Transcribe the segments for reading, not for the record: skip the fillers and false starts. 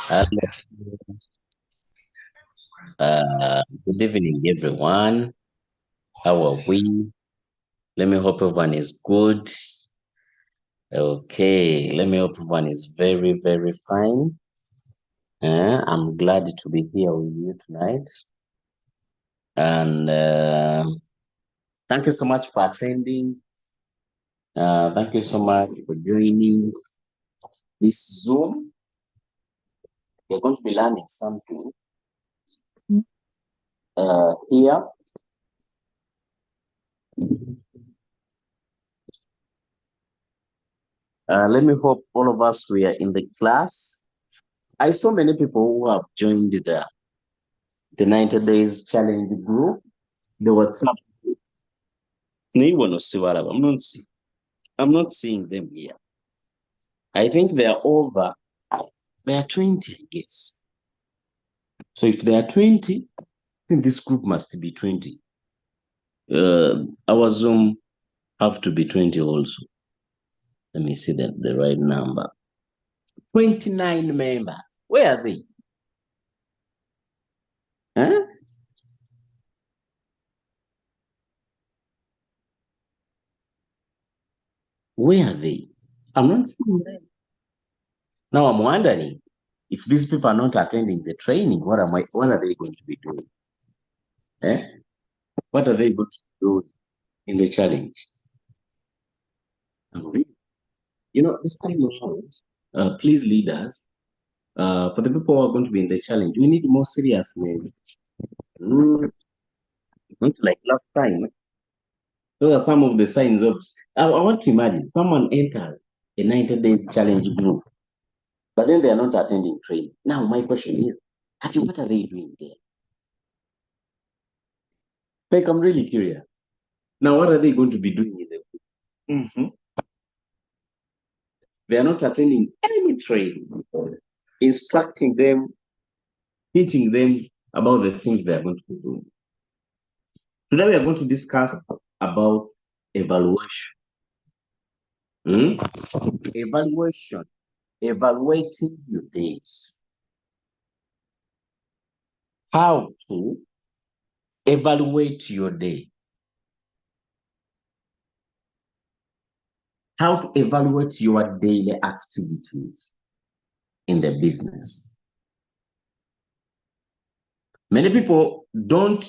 Hello. Good evening, everyone. How are we? Let me hope everyone is good. Okay, let me hope everyone is very, very fine. I'm glad to be here with you tonight. And thank you so much for attending. Thank you so much for joining this Zoom. We're going to be learning something here. Let me hope all of us were in the class. I saw many people who have joined the 90 days challenge group, the WhatsApp group. I'm not seeing them here. I think they are over. They are 20, I guess. So if they are 20, then this group must be 20. Our Zoom have to be 20 also. Let me see the right number. 29 members. Where are they? Huh? Where are they? I'm not seeing them. Now I'm wondering if these people are not attending the training, what are they going to be doing? Eh? What are they going to do in the challenge? This time around, please leaders, for the people who are going to be in the challenge, we need more seriousness. Not like last time. Those are some of the signs of. I want to imagine someone enters a 90 days challenge group, but then they are not attending training. Now, my question is, what are they doing there? Like, I'm really curious. Now, what are they going to be doing in the group? They are not attending any training, instructing them, teaching them about the things they are going to be doing. Today we are going to discuss about evaluation. Evaluation. Evaluating your days. How to evaluate your day. How to evaluate your daily activities in the business. Many people don't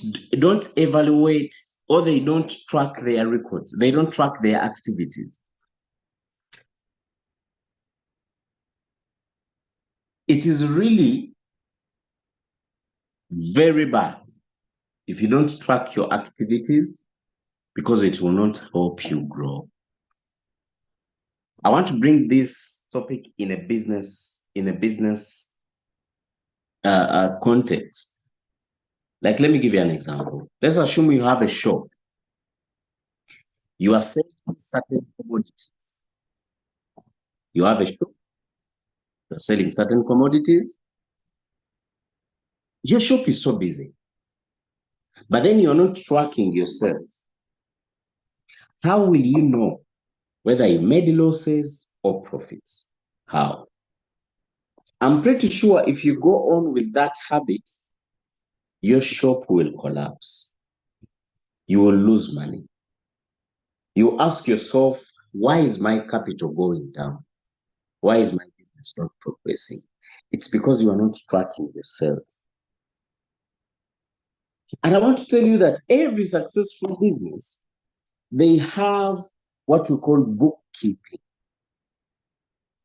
evaluate, or they don't track their records. They don't track their activities. It is really very bad if you don't track your activities, because it will not help you grow. I want to bring this topic in a business context. Like, let me give you an example. Let's assume you have a shop. You are selling certain commodities. You have a shop. You're selling certain commodities. Your shop is so busy, but then you're not tracking your sales. How will you know whether you made losses or profits? How? I'm pretty sure if you go on with that habit, your shop will collapse. You will lose money. You ask yourself, why is my capital going down? Why is my business not progressing? It's because you are not tracking your sales. And I want to tell you that every successful business, they have what we call bookkeeping.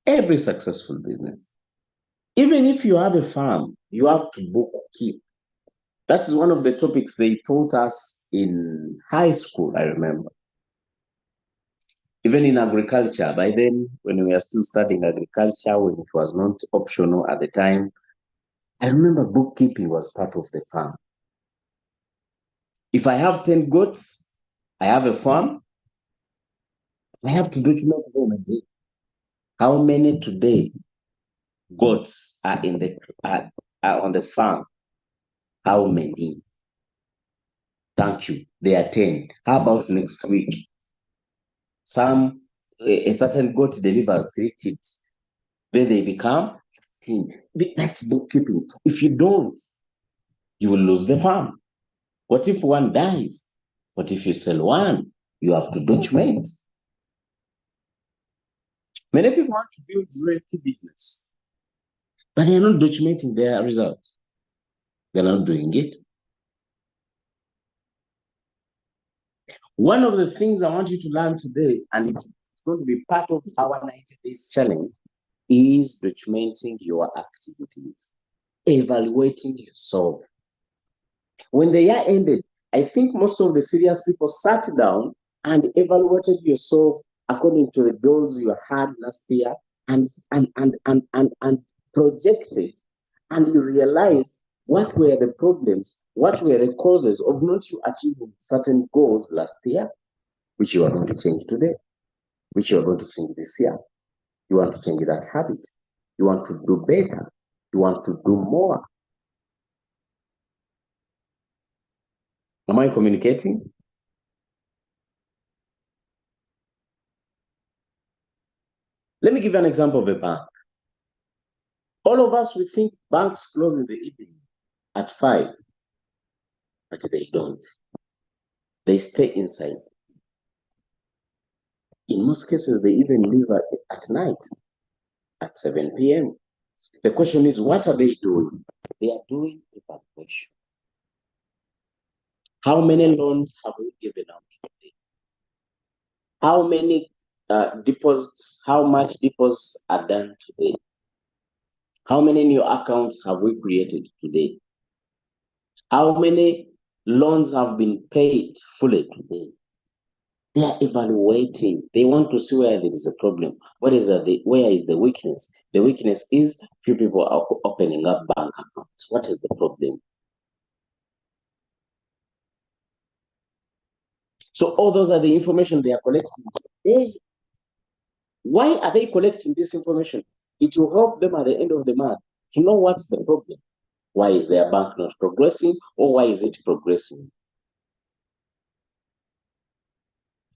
Every successful business. Even if you have a farm, you have to bookkeep. That is one of the topics they taught us in high school, I remember. Even in agriculture, by then, when we were still studying agriculture, when it was not optional at the time, I remember bookkeeping was part of the farm. If I have 10 goats, I have a farm, I have to document them a day. How many today goats are are on the farm? How many? Thank you. They are 10. How about next week? A certain goat delivers 3 kids. Then they become 15. That's bookkeeping. If you don't, you will lose the farm. What if one dies? What if you sell one? You have to document. Many people want to build royalty business, but they are not documenting their results. They're not doing it. One of the things I want you to learn today, and it's going to be part of our 90 days challenge, is documenting your activities, evaluating yourself. When the year ended, I think most of the serious people sat down and evaluated yourself according to the goals you had last year and projected, and you realized what were the problems, what were the causes of not you achieving certain goals last year, which you are going to change today, which you are going to change this year. You want to change that habit. You want to do better. You want to do more. Am I communicating? Let me give you an example of a bank. All of us, we think banks close in the evening at 5, but they don't. They stay inside. In most cases, they even leave at night, at 7 p.m. The question is, what are they doing? They are doing evaluation. How many loans have we given out today? How many deposits, how much deposits are done today? How many new accounts have we created today? How many loans have been paid fully today? They are evaluating. They want to see where there is a problem. Where is the weakness? The weakness is few people are opening up bank accounts. What is the problem? So all those are the information they are collecting. Why are they collecting this information? It will help them at the end of the month to know what's the problem. Why is their bank not progressing, or why is it progressing?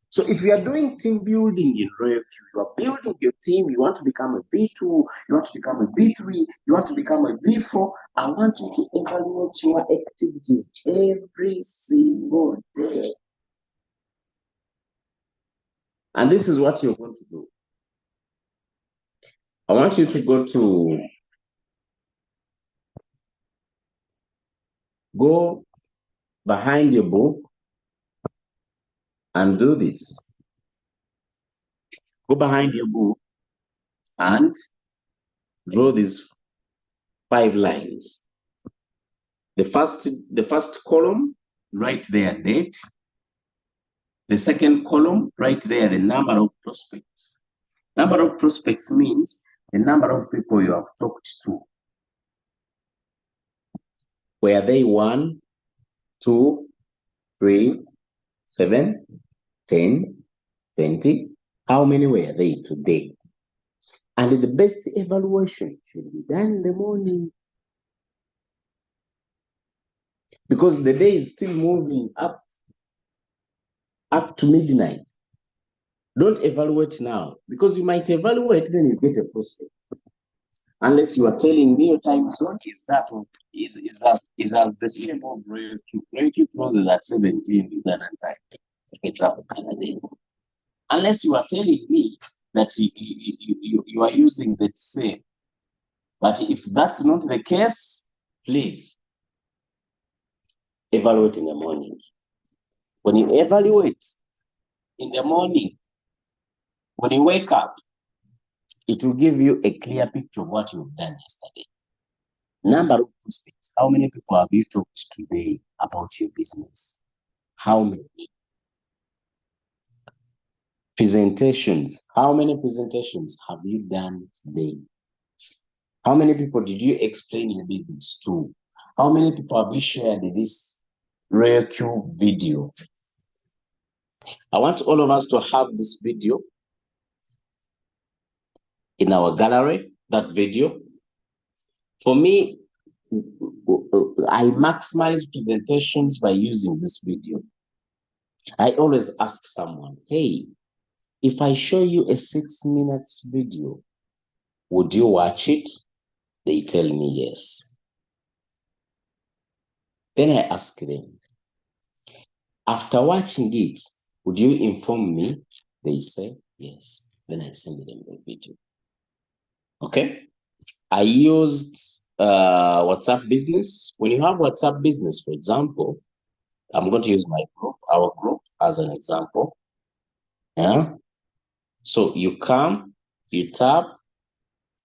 So if you are doing team building in RoyalQ, you are building your team, you want to become a V2, you want to become a V3, you want to become a V4, I want you to evaluate your activities every single day. And this is what you're going to do. I want you to go behind your book and do this. Go behind your book and draw these 5 lines. The first column, write their date. The second column, write there the number of prospects. Number of prospects means the number of people you have talked to. Were they 1, 2, 3, 7, 10, 20? How many were they today? And the best evaluation should be done in the morning, because the day is still moving up to midnight. Don't evaluate now, because you might evaluate, then you get a prospect. Unless you are telling me your time zone is as the same of RoyalQ. RoyalQ closes at 17 Uganda time. It's up Canada. Unless you are telling me that you are using the same. But if that's not the case, please evaluate in the morning. When you evaluate in the morning, when you wake up, it will give you a clear picture of what you've done yesterday. Number of prospects. How many people have you talked today about your business? How many? Presentations. How many presentations have you done today? How many people did you explain your business to? How many people have you shared this RareQ video? I want all of us to have this video in our gallery, that video. For me, I maximize presentations by using this video. I always ask someone, hey, if I show you a 6 minutes video, would you watch it? They tell me yes. Then I ask them, after watching it, would you inform me? They say yes. Then I send them the video. Okay. I used WhatsApp Business. When you have WhatsApp Business, for example, I'm going to use my group, our group, as an example. Yeah. So you come, you tap.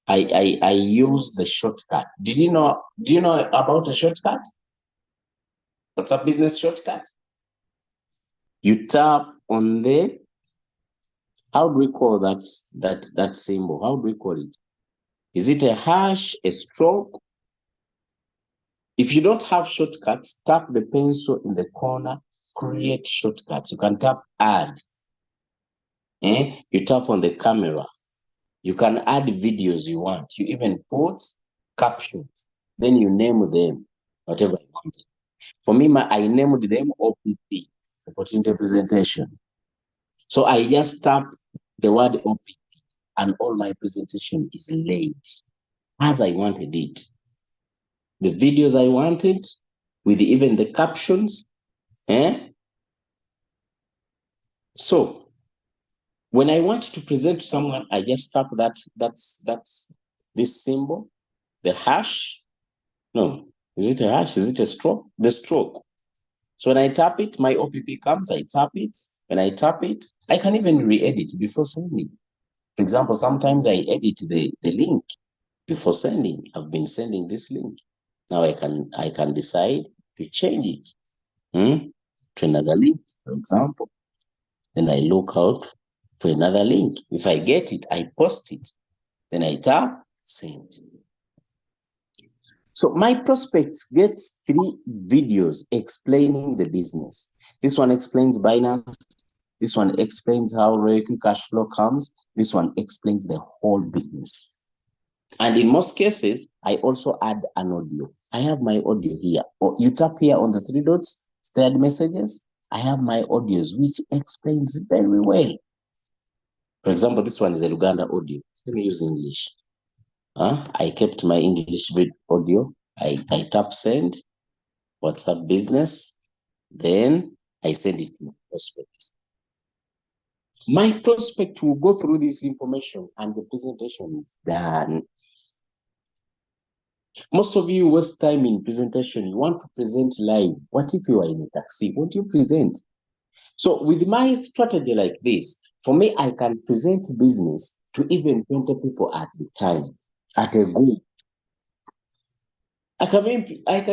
I use the shortcut. Do you know about a shortcut? WhatsApp Business shortcut. You tap on the, how do we call that symbol? How do we call it? Is it a hash, a stroke? If you don't have shortcuts, tap the pencil in the corner, create shortcuts. You can tap add. You tap on the camera. You can add videos you want. You even put captions. Then you name them, whatever you want. For me, I named them OPP, Opportunity Presentation. So I just tap the word OPP and all my presentation is laid as I wanted it. The videos I wanted, with even the captions. So when I want to present to someone, I just tap that's this symbol, the hash. No, is it a hash? Is it a stroke? The stroke. So when I tap it, my OPP comes, I tap it. When I tap it, I can even re-edit before sending. For example, sometimes I edit the link before sending. I've been sending this link. Now I can decide to change it to another link, for example. Then I look out for another link. If I get it, I post it. Then I tap send. So my prospects gets 3 videos explaining the business. This one explains Binance. This one explains how RareQ cash flow comes. This one explains the whole business. And in most cases, I also add an audio. I have my audio here. Or you tap here on the 3 dots, shared messages. I have my audios, which explains very well. For example, this one is a Luganda audio. Let me use English. I kept my English audio. I tap send, WhatsApp Business. Then I send it to my prospect. My prospect will go through this information and the presentation is done. Most of you waste time in presentation. You want to present live. What if you are in a taxi? Won't you present? So with my strategy like this, for me, I can present business to even 20 people at a time, at a go. I can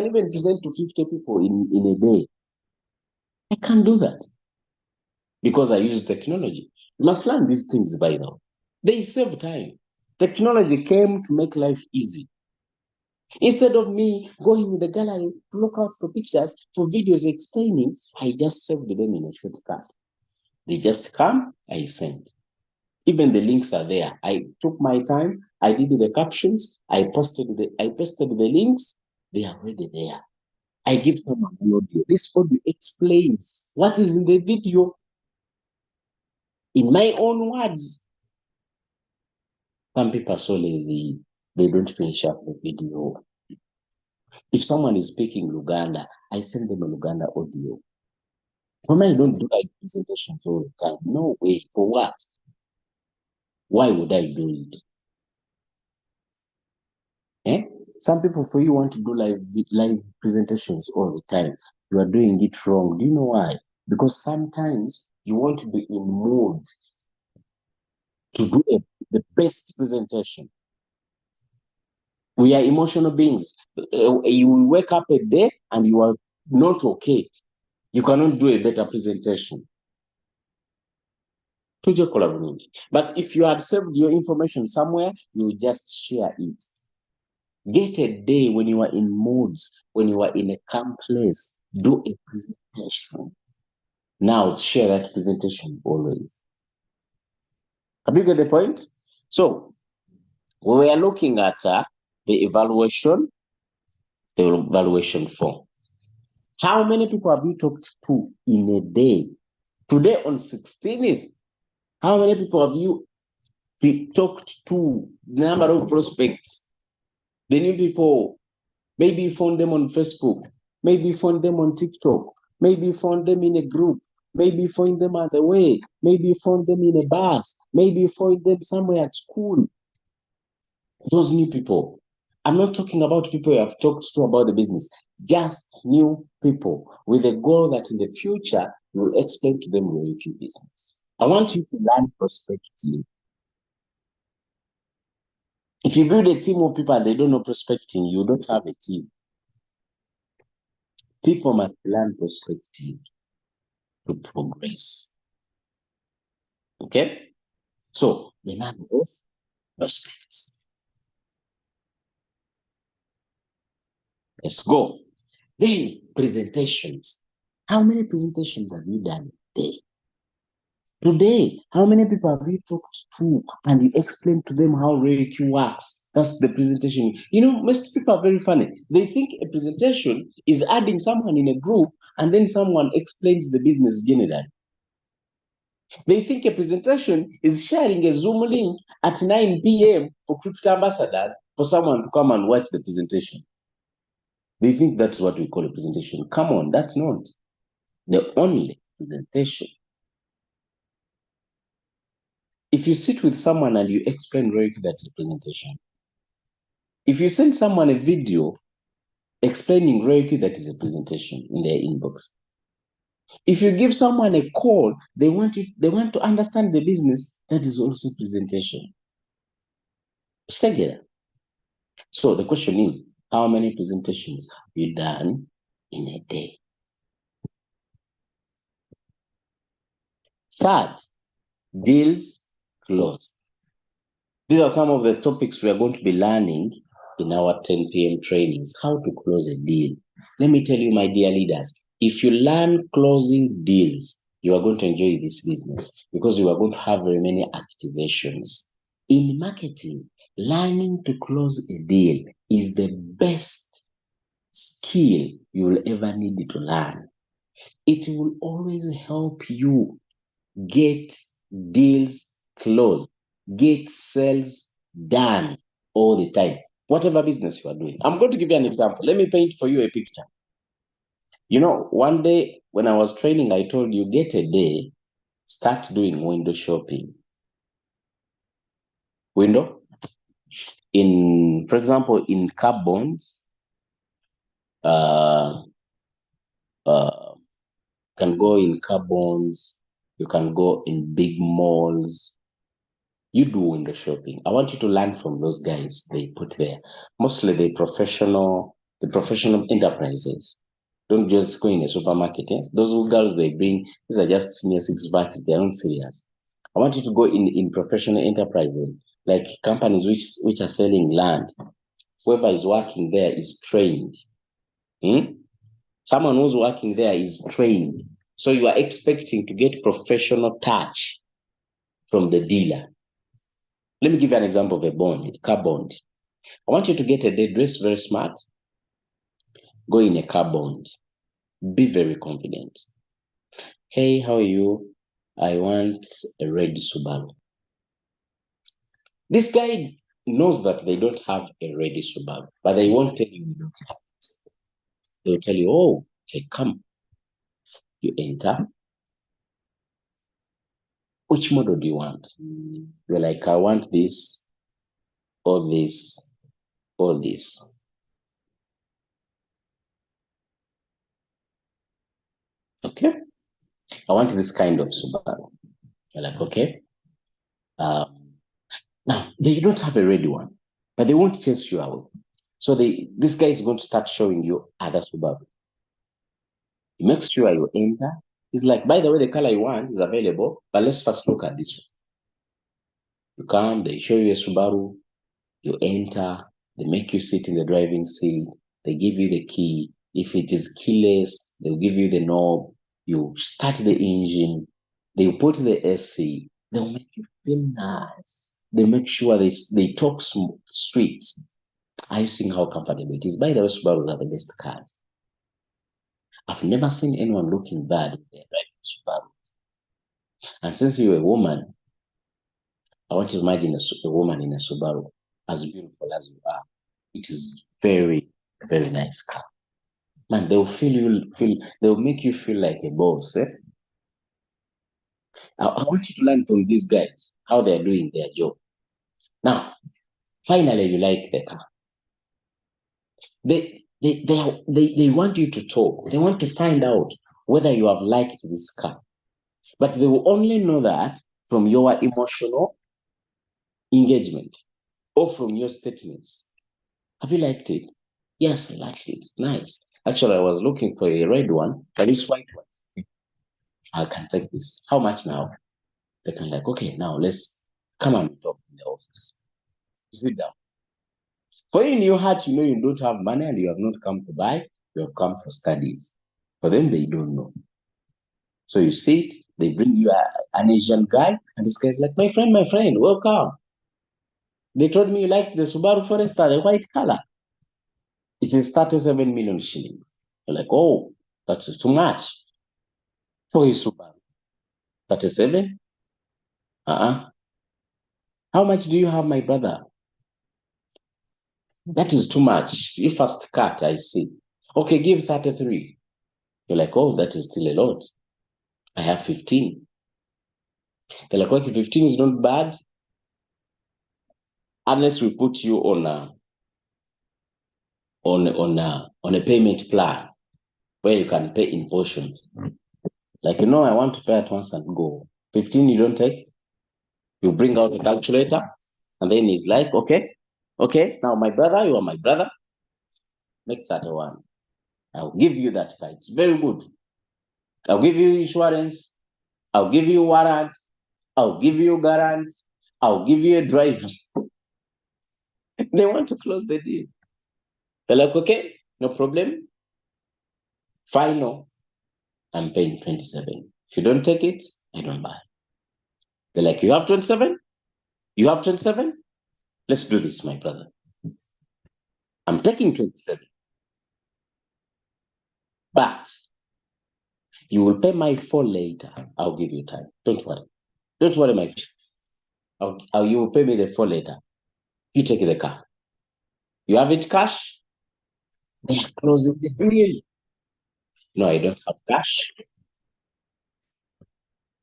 even present to 50 people in a day. I can't do that because I use technology. You must learn these things by now. They save time. Technology came to make life easy. Instead of me going in the gallery to look out for pictures, for videos explaining, I just saved them in a shortcut. They just come, I send. Even the links are there. I took my time, I did the captions, I pasted the links, they are already there. I give someone an audio. This audio explains what is in the video in my own words. Some people are so lazy, they don't finish up the video. If someone is speaking Luganda, I send them a Luganda audio. For me, I don't do like presentations all the time. No way. For what? Why would I do it? Some people, for you, want to do live presentations all the time. You are doing it wrong. Do you know why? Because sometimes you want to be in mood to do the best presentation. We are emotional beings. You will wake up a day and you are not okay. You cannot do a better presentation. But if you had saved your information somewhere, you will just share it. Get a day when you are in moods, when you are in a calm place, do a presentation. Now share that presentation always. Have you got the point? So we are looking at the evaluation form. How many people have you talked to in a day? Today on 16th, how many people have you talked to? The number of prospects, the new people. Maybe you found them on Facebook. Maybe you found them on TikTok. Maybe you found them in a group. Maybe you found them on the way. Maybe you found them in a bus. Maybe you found them somewhere at school. Those new people. I'm not talking about people you have talked to about the business. Just new people with a goal that in the future you will explain to them your YouTube business. I want you to learn prospecting. If you build a team of people and they don't know prospecting, you don't have a team. People must learn prospecting to progress. Okay? So, the number of prospects. Let's go. Then, presentations. How many presentations have you done today? Today, how many people have you talked to and you explained to them how RareQ works? That's the presentation. You know, most people are very funny. They think a presentation is adding someone in a group and then someone explains the business generally. They think a presentation is sharing a Zoom link at 9 p.m. for crypto ambassadors for someone to come and watch the presentation. They think that's what we call a presentation. Come on, that's not the only presentation. If you sit with someone and you explain ROIC, that's a presentation. If you send someone a video explaining ROIC, that is a presentation in their inbox. If you give someone a call, they want to understand the business, that is also presentation. Together. So the question is, how many presentations have you done in a day? Third, deals closed. These are some of the topics we are going to be learning in our 10 p.m. trainings. How to close a deal. Let me tell you, my dear leaders, if you learn closing deals, you are going to enjoy this business because you are going to have very many activations. In marketing, learning to close a deal is the best skill you will ever need to learn. It will always help you get deals closed, get sales done all the time, whatever business you are doing. I'm going to give you an example. Let me paint for you a picture. You know, one day when I was training, I told you, get a day, start doing window shopping. Window? For example, in car bonds, can go in car bonds, you can go in big malls. You do window shopping. I want you to learn from those guys they put there. Mostly the professional enterprises. Don't just go in a supermarket. Eh? Those girls they bring, these are just senior six backs, they're not serious. I want you to go in professional enterprises, like companies which are selling land. Whoever is working there is trained. Someone who's working there is trained. So you are expecting to get professional touch from the dealer. Let me give you an example of a bond, a car bond. I want you to get a day, dress very smart, go in a car bond, be very confident. Hey, how are you? I want a red Subaru. This guy knows that they don't have a red Subaru, but they won't tell you they don't have it. They will tell you, oh, okay, come. You enter. Which model do you want? You're like, I want this, or this, or this. Okay? I want this kind of Subaru. You're like, okay. Now, they don't have a ready one, but they won't chase you away. So this guy is going to start showing you other Subaru. He makes sure you enter. He's like, by the way, the color you want is available, but let's first look at this one. You come, they show you a Subaru, you enter, They make you sit in the driving seat. They give you the key. If it is keyless, they'll give you the knob. You start the engine. They put the AC. They'll make you feel nice. They make sure they talk sweet. Are you seeing how comfortable it is? By the way, Subarus are the best cars. I've never seen anyone looking bad when they're driving Subarus. And since you're a woman, I want to imagine a woman in a Subaru, as beautiful as you are. It is very, very nice car. Man, they'll make you feel like a boss. Eh? I want you to learn from these guys how they're doing their job. Now, finally, you like the car. They want you to talk. They want to find out whether you have liked this car. But they will only know that from your emotional engagement or from your statements. Have you liked it? Yes, I liked it. It's nice. Actually, I was looking for a red one, but this white one. I can take this. How much now? They can like, okay, now let's come and talk in the office. Sit down. For you in your heart, you know you don't have money and you have not come to buy, you have come for studies. For them, they don't know. So you sit, they bring you an Asian guy, and this guy's like, my friend, welcome. They told me you like the Subaru Forester, the white color. It's in 37 million shillings. You're like, oh, that's too much for a Subaru. 37? Uh-uh. How much do you have, my brother? That is too much. You first cut, I see. Okay, give 33. You're like, oh, that is still a lot. I have 15. They're like, okay, 15 is not bad. Unless we put you on a payment plan where you can pay in portions. Like, I want to pay at once and go. 15 you don't take. You bring out a calculator, and then he's like, okay, now my brother, you are my brother. Make 31. I'll give you that car. It's very good. I'll give you insurance. I'll give you warrant. I'll give you guarantee. I'll give you a driver. They want to close the deal. They're like, okay, no problem. Final, I'm paying 27. If you don't take it, I don't buy. They're like, you have 27? You have 27? Let's do this, my brother. I'm taking 27. But you will pay my 4 later. I'll give you time. Don't worry. Don't worry, my friend. You will pay me the 4 later. You take the car. You have it cash? They are closing the deal. No, I don't have cash.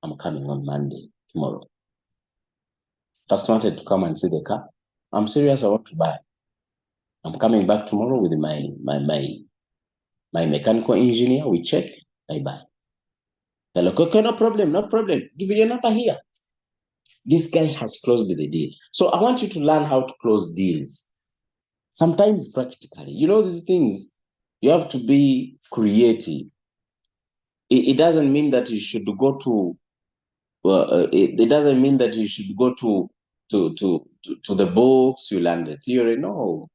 I'm coming on Monday, tomorrow. Just wanted to come and see the car. I'm serious, I want to buy. I'm coming back tomorrow with my mechanical engineer. We check, I buy. They're like, okay, no problem. Give me your number here. This guy has closed the deal. So I want you to learn how to close deals. Sometimes practically. These things, you have to be creative. It doesn't mean that you should go to it doesn't mean that you should go to the books, you learn the theory. No.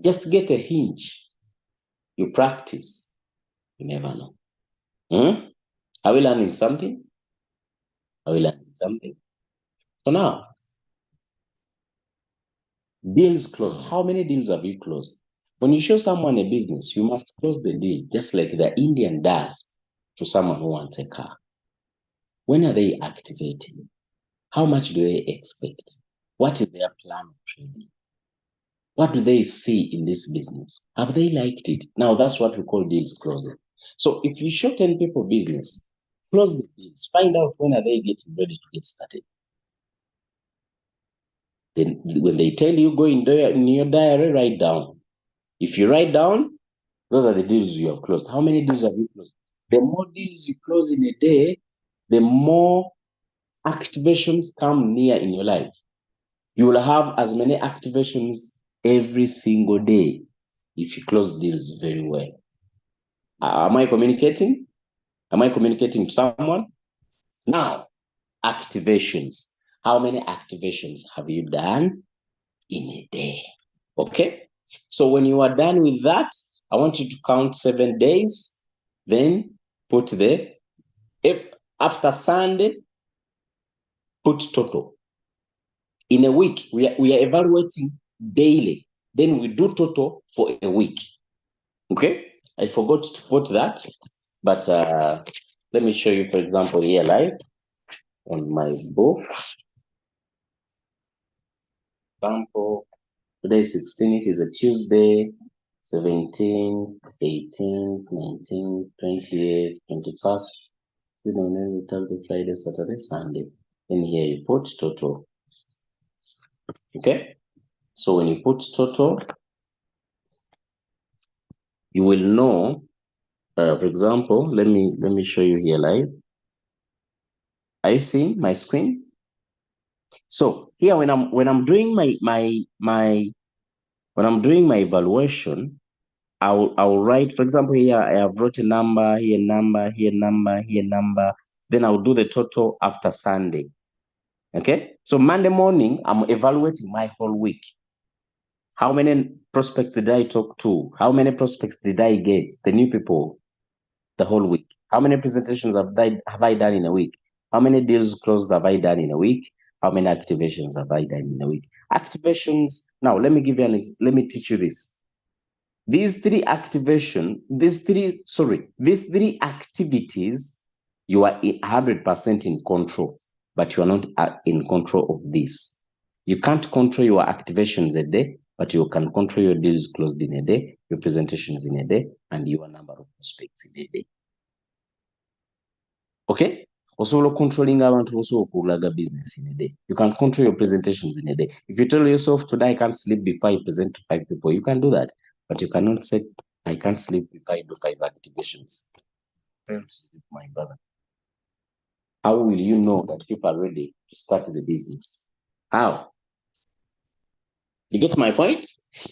Just get a hinge. You practice. You never know. Are we learning something? Are we learning something? So now, deals closed. How many deals have you closed? When you show someone a business, you must close the deal, just like the Indian does to someone who wants a car. When are they activating? How much do they expect? What is their plan of trading? What do they see in this business? Have they liked it? Now, that's what we call deals closing. So if you show 10 people business, close the deals. Find out when are they getting ready to get started. Then when they tell you, go in your diary, write down. If you write down, those are the deals you have closed. How many deals have you closed? The more deals you close in a day, the more activations come near in your life. You will have as many activations every single day if you close deals very well. Am I communicating? Am I communicating to someone? Now, activations. How many activations have you done in a day? Okay? So when you are done with that, I want you to count 7 days, then put after Sunday, put total. In a week, we are evaluating daily. Then we do total for a week. Okay? I forgot to put that, but let me show you, for example, here live on my book. Example, today is 16th, is a Tuesday, 17, 18, 19, 28, 21st, Thursday, Friday, Saturday, Sunday. And here you put total. Okay? So when you put total, you will know, for example, let me show you here live. Are you seeing my screen? So here when I'm doing my evaluation, I'll write, for example, here I have wrote a number, here number, here number, here number. Then I'll do the total after Sunday. Okay? So Monday morning, I'm evaluating my whole week. How many prospects did I talk to? How many prospects did I get? The new people, the whole week. How many presentations have I done in a week? How many deals closed have I done in a week? How many activations have I done in a week? Activations. Now, let me teach you this. These three activities, you are 100% in control, but you are not in control of this. You can't control your activations a day, but you can control your deals closed in a day, your presentations in a day, and your number of prospects in a day. Okay? Also, controlling abantu also kulaga business in a day. You can control your presentations in a day. If you tell yourself today I can't sleep before I present to 5 people, you can do that. But you cannot say I can't sleep before I do 5 activations. My brother. How will you know that people are ready to start the business? How? You get my point?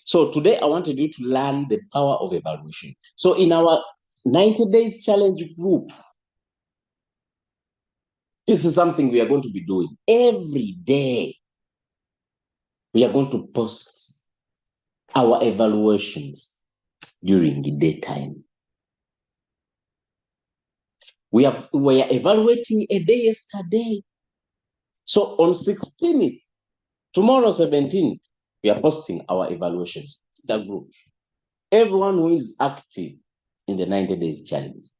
So today I wanted you to learn the power of evaluation. So in our 90 days challenge group, this is something we are going to be doing every day. We are going to post our evaluations during the daytime. We are evaluating a day yesterday. So on 16th, tomorrow 17th, we are posting our evaluations in the group. Everyone who is active in the 90 days challenge.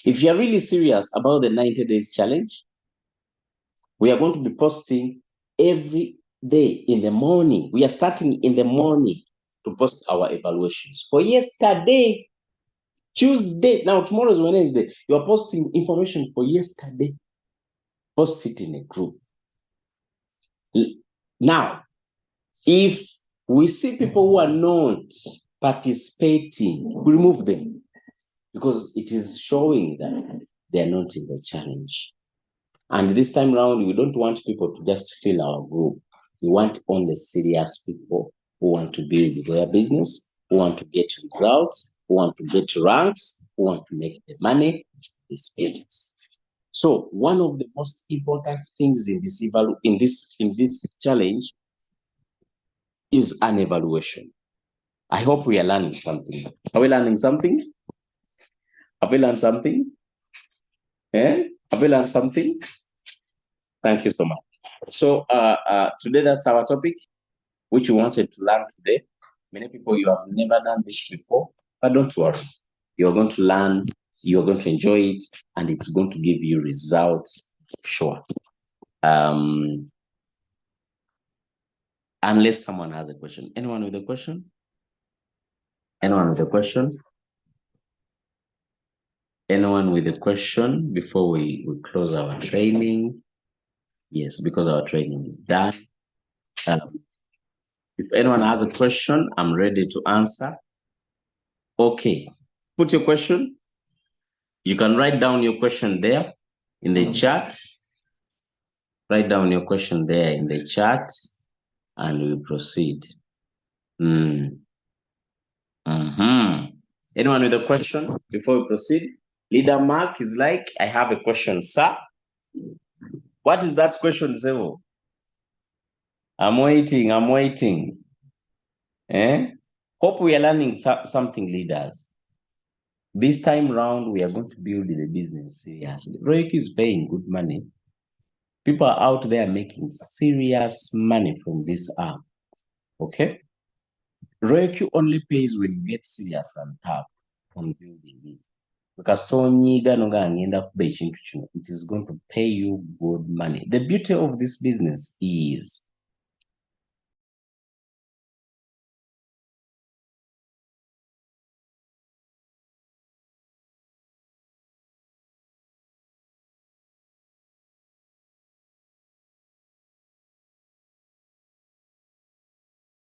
If you are really serious about the 90 days challenge, we are going to be posting every day in the morning. We are starting in the morning to post our evaluations. For yesterday, Tuesday, now tomorrow is Wednesday, you are posting information for yesterday. Post it in a group. Now, if we see people who are not participating, we remove them because it is showing that they are not in the challenge. And this time around, we don't want people to just fill our group. We want only serious people who want to build their business, who want to get results, who want to get ranks, who want to make the money from this business. So one of the most important things in this challenge is an evaluation. I hope we are learning something. Are we learning something? Have we learned something? Have we learned something? Thank you so much. So today that's our topic, which we wanted to learn today. Many people, you have never done this before, but don't worry. You're going to learn, you're going to enjoy it, and it's going to give you results, sure. Unless someone has a question. Anyone with a question? Anyone with a question? Anyone with a question before we close our training? Yes, because our training is done. If anyone has a question, I'm ready to answer. Okay, put your question. You can write down your question there in the chat. Write down your question there in the chat and we'll proceed. Anyone with a question before we proceed? Leader Mark is like, I have a question, sir. What is that question, Zevo? I'm waiting. Hope we are learning something, leaders. This time round, we are going to build the business seriously. Royalty is paying good money. People are out there making serious money from this app. Okay? Royalty only pays when you get serious and tough on building it. Because it is going to pay you good money. The beauty of this business is